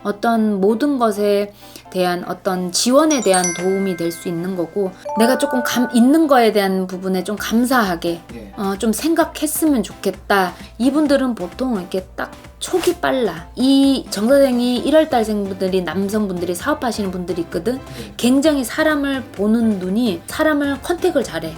어떤 모든 것에 대한 어떤 지원에 대한 도움이 될 수 있는 거고, 내가 조금 있는 거에 대한 부분에 좀 감사하게 좀 생각했으면 좋겠다. 이분들은 보통 이렇게 딱 촉이 빨라. 이 정사생이 1월달생 분들이, 남성분들이 사업하시는 분들이 있거든. 굉장히 사람을 보는 눈이, 사람을 컨택을 잘해.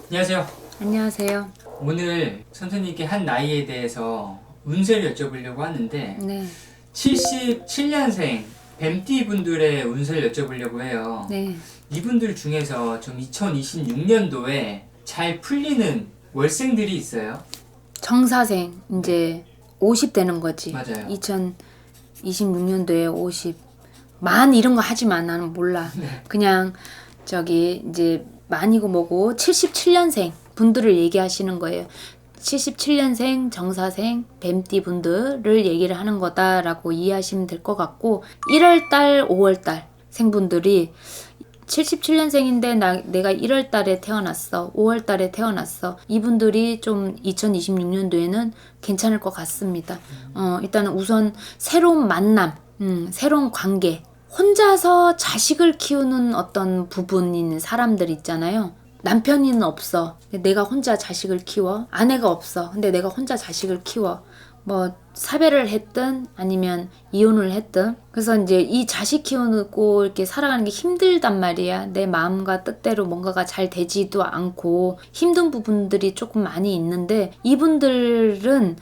안녕하세요. 안녕하세요. 오늘 선생님께 한 나이에 대해서 운세를 여쭤보려고 하는데, 네. 77년생 뱀띠 분들의 운세를 여쭤보려고 해요. 네. 이분들 중에서 좀 2026년도에 잘 풀리는 월생들이 있어요? 정사생 이제 50 되는 거지. 맞아요. 2026년도에 50. 만 이런 거 하지 마. 나는 몰라. 그냥 저기 이제 만이고 뭐고 77년생 분들을 얘기하시는 거예요. 77년생 정사생 뱀띠 분들을 얘기를 하는 거다라고 이해하시면 될 것 같고, 1월달 5월달 생분들이 77년생인데 내가 1월달에 태어났어, 5월달에 태어났어, 이분들이 좀 2026년도에는 괜찮을 것 같습니다. 일단은 우선 새로운 만남, 새로운 관계, 혼자서 자식을 키우는 어떤 부분인 사람들 있잖아요. 남편이는 없어. 내가 혼자 자식을 키워. 아내가 없어. 근데 내가 혼자 자식을 키워. 뭐 사별을 했든 아니면 이혼을 했든. 그래서 이제 이 자식 키우고 이렇게 살아가는 게 힘들단 말이야. 내 마음과 뜻대로 뭔가가 잘 되지도 않고 힘든 부분들이 조금 많이 있는데, 이분들은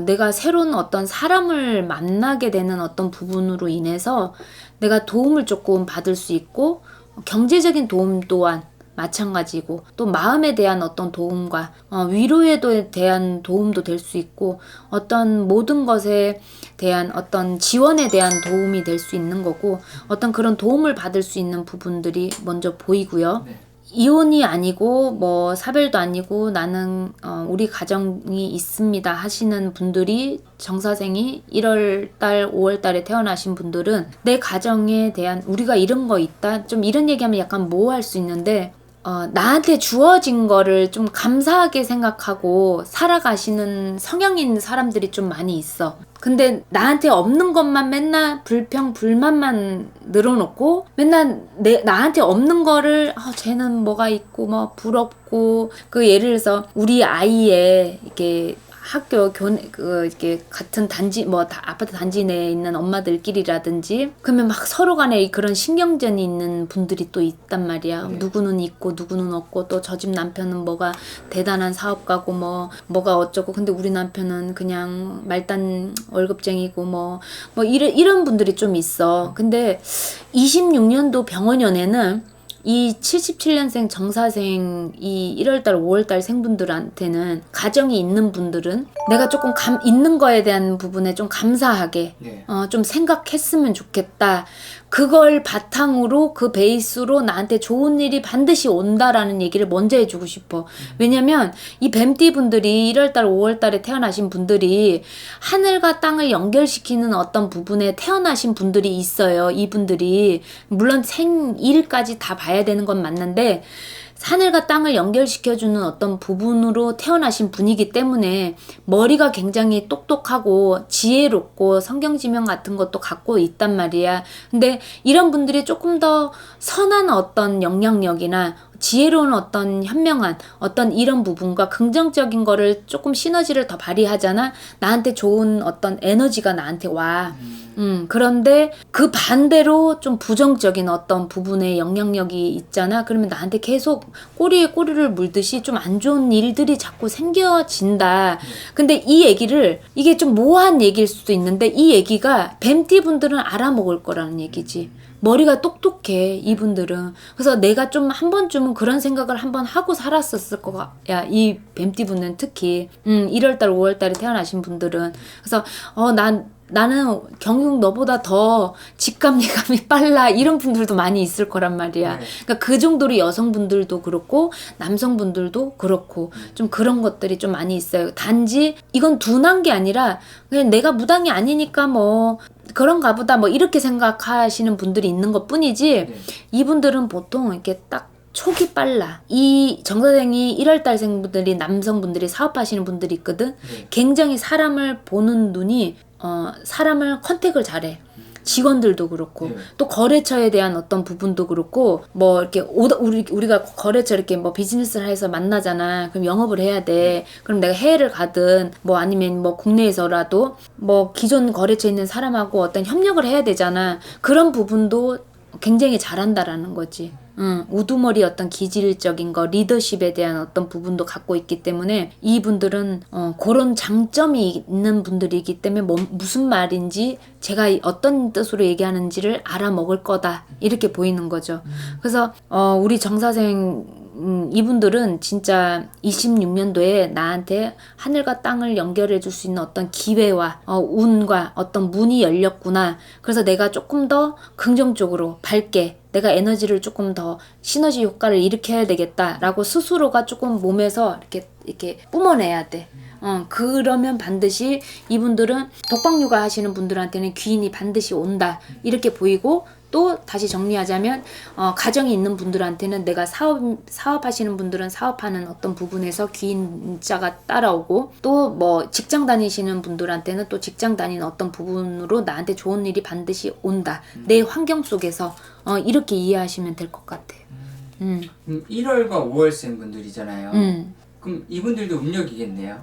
내가 새로운 어떤 사람을 만나게 되는 어떤 부분으로 인해서 내가 도움을 조금 받을 수 있고, 경제적인 도움 또한 마찬가지고, 또 마음에 대한 어떤 도움과 위로에 대한 도움도 될 수 있고, 어떤 모든 것에 대한 어떤 지원에 대한 도움이 될 수 있는 거고, 어떤 그런 도움을 받을 수 있는 부분들이 먼저 보이고요. 네. 이혼이 아니고 뭐 사별도 아니고 나는 우리 가정이 있습니다 하시는 분들이, 정사생이 1월달 5월달에 태어나신 분들은 내 가정에 대한, 우리가 이런 거 있다, 좀 이런 얘기하면 약간 모호할 수 있는데, 나한테 주어진 거를 좀 감사하게 생각하고 살아가시는 성향인 사람들이 좀 많이 있어. 근데 나한테 없는 것만 맨날 불만만 늘어놓고, 맨날 나한테 없는 거를 쟤는 뭐가 있고 뭐 부럽고, 그 예를 들어서 우리 아이의 이렇게 학교 이렇게 같은 단지, 뭐 아파트 단지 내에 있는 엄마들끼리라든지, 그러면 막 서로 간에 그런 신경전이 있는 분들이 또 있단 말이야. 네. 누구는 있고 누구는 없고, 또 저 집 남편은 뭐가 대단한 사업가고 뭐가 어쩌고, 근데 우리 남편은 그냥 말단 월급쟁이고 뭐 이런 분들이 좀 있어. 근데 26년도 병원연에는 이 77년생 정사생, 이 1월달 5월달 생분들한테는, 가정이 있는 분들은 내가 조금 있는 거에 대한 부분에 좀 감사하게 좀 생각했으면 좋겠다. 그걸 바탕으로, 그 베이스로 나한테 좋은 일이 반드시 온다라는 얘기를 먼저 해주고 싶어. 왜냐면 이 뱀띠 분들이 1월달 5월달에 태어나신 분들이 하늘과 땅을 연결시키는 어떤 부분에 태어나신 분들이 있어요. 이분들이 물론 생일까지 다 봐야 되는 건 맞는데, 하늘과 땅을 연결시켜주는 어떤 부분으로 태어나신 분이기 때문에 머리가 굉장히 똑똑하고 지혜롭고 성경지명 같은 것도 갖고 있단 말이야. 근데 이런 분들이 조금 더 선한 어떤 영향력이나 지혜로운 어떤 현명한 어떤 이런 부분과 긍정적인 거를 조금 시너지를 더 발휘하잖아. 나한테 좋은 어떤 에너지가 나한테 와. 그런데 그 반대로 좀 부정적인 어떤 부분의 영향력이 있잖아. 그러면 나한테 계속 꼬리에 꼬리를 물듯이 좀 안 좋은 일들이 자꾸 생겨진다. 근데 이 얘기를, 이게 좀 모호한 얘기일 수도 있는데, 이 얘기가 뱀띠 분들은 알아먹을 거라는 얘기지. 머리가 똑똑해, 이분들은. 그래서 내가 좀 한 번쯤은 그런 생각을 한번 하고 살았었을 거야, 이 뱀띠 분은 특히. 1월달 5월달에 태어나신 분들은. 그래서 나는 경육 너보다 더 직감 예감이 빨라, 이런 분들도 많이 있을 거란 말이야. 그러니까 그 정도로 여성분들도 그렇고 남성분들도 그렇고 좀 그런 것들이 좀 많이 있어요. 단지 이건 둔한 게 아니라 그냥 내가 무당이 아니니까 뭐 그런가 보다 뭐 이렇게 생각하시는 분들이 있는 것 뿐이지, 이분들은 보통 이렇게 딱 촉이 빨라. 이 정사생이 1월달생 분들이 남성분들이 사업하시는 분들이 있거든. 네. 굉장히 사람을 보는 눈이 사람을 컨택을 잘해. 직원들도 그렇고 네. 또 거래처에 대한 어떤 부분도 그렇고 뭐 이렇게 우리가 거래처 이렇게 뭐 비즈니스를 해서 만나잖아. 그럼 영업을 해야 돼. 그럼 내가 해외를 가든 뭐 아니면 뭐 국내에서라도 뭐 기존 거래처에 있는 사람하고 어떤 협력을 해야 되잖아. 그런 부분도 굉장히 잘한다라는 거지. 우두머리 어떤 기질적인 거, 리더십에 대한 어떤 부분도 갖고 있기 때문에 이분들은 그런 장점이 있는 분들이기 때문에 무슨 말인지 제가 어떤 뜻으로 얘기하는지를 알아먹을 거다 이렇게 보이는 거죠. 그래서 우리 정사생 이분들은 진짜 26년도에 나한테 하늘과 땅을 연결해 줄 수 있는 어떤 기회와 운과 어떤 문이 열렸구나. 그래서 내가 조금 더 긍정적으로 밝게 내가 에너지를 조금 더 시너지 효과를 일으켜야 되겠다라고 스스로가 조금 몸에서 이렇게 뿜어내야 돼. 그러면 반드시 이분들은 독박육아 하시는 분들한테는 귀인이 반드시 온다. 이렇게 보이고 또 다시 정리하자면 가정이 있는 분들한테는 내가 사업하시는 분들은 사업하는 어떤 부분에서 귀인자가 따라오고 또 뭐 직장 다니시는 분들한테는 또 직장 다니는 어떤 부분으로 나한테 좋은 일이 반드시 온다. 내 환경 속에서 이렇게 이해하시면 될 것 같아요. 그럼 1월과 5월생 분들이잖아요. 그럼 이분들도 음력이겠네요.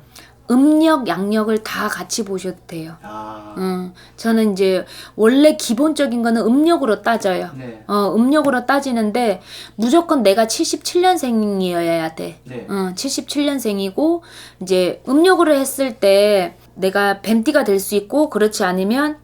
음력, 양력을 다 같이 보셔도 돼요. 아, 저는 이제 원래 기본적인 거는 음력으로 따져요. 네. 음력으로 따지는데 무조건 내가 77년생이어야 돼. 네. 77년생이고 이제 음력으로 했을 때 내가 뱀띠가 될 수 있고 그렇지 않으면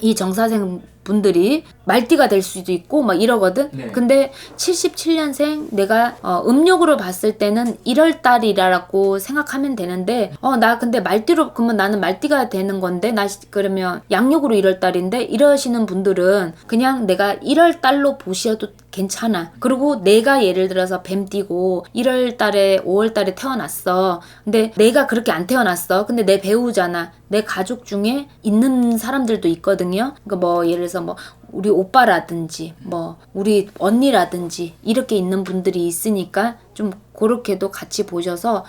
이 정사생 분들이 말띠가 될 수도 있고 막 이러거든. 네. 근데 77년생 내가 음력으로 봤을 때는 1월 달이라고 생각하면 되는데 나 근데 말띠로 그러면 나는 말띠가 되는 건데 나 그러면 양력으로 1월 달인데 이러시는 분들은 그냥 내가 1월 달로 보셔도 괜찮아. 그리고 내가 예를 들어서 뱀띠고 1월 달에 5월 달에 태어났어. 근데 내가 그렇게 안 태어났어. 근데 내 배우잖아. 내 가족 중에 있는 사람들도 있거든요. 그러니까 뭐 예를 들어서 뭐 우리 오빠라든지 뭐 우리 언니라든지 이렇게 있는 분들이 있으니까 좀 그렇게도 같이 보셔서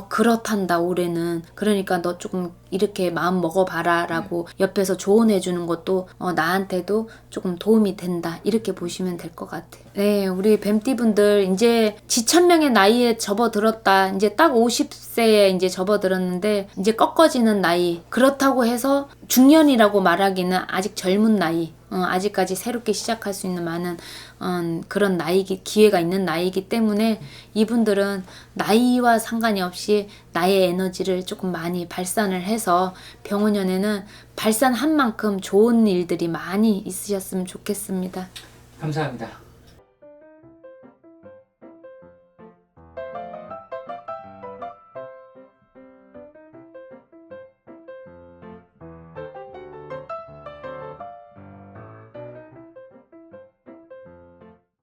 그렇단다 올해는 그러니까 너 조금 이렇게 마음 먹어봐라 라고 옆에서 조언해 주는 것도 나한테도 조금 도움이 된다 이렇게 보시면 될 것 같아요. 네, 우리 뱀띠분들 이제 지천명의 나이에 접어들었다. 이제 딱 50세에 이제 접어들었는데 이제 꺾어지는 나이. 그렇다고 해서 중년이라고 말하기는 아직 젊은 나이. 아직까지 새롭게 시작할 수 있는 많은 그런 기회가 있는 나이이기 때문에 이분들은 나이와 상관이 없이 나의 에너지를 조금 많이 발산을 해서 병원연에는 발산한 만큼 좋은 일들이 많이 있으셨으면 좋겠습니다. 감사합니다.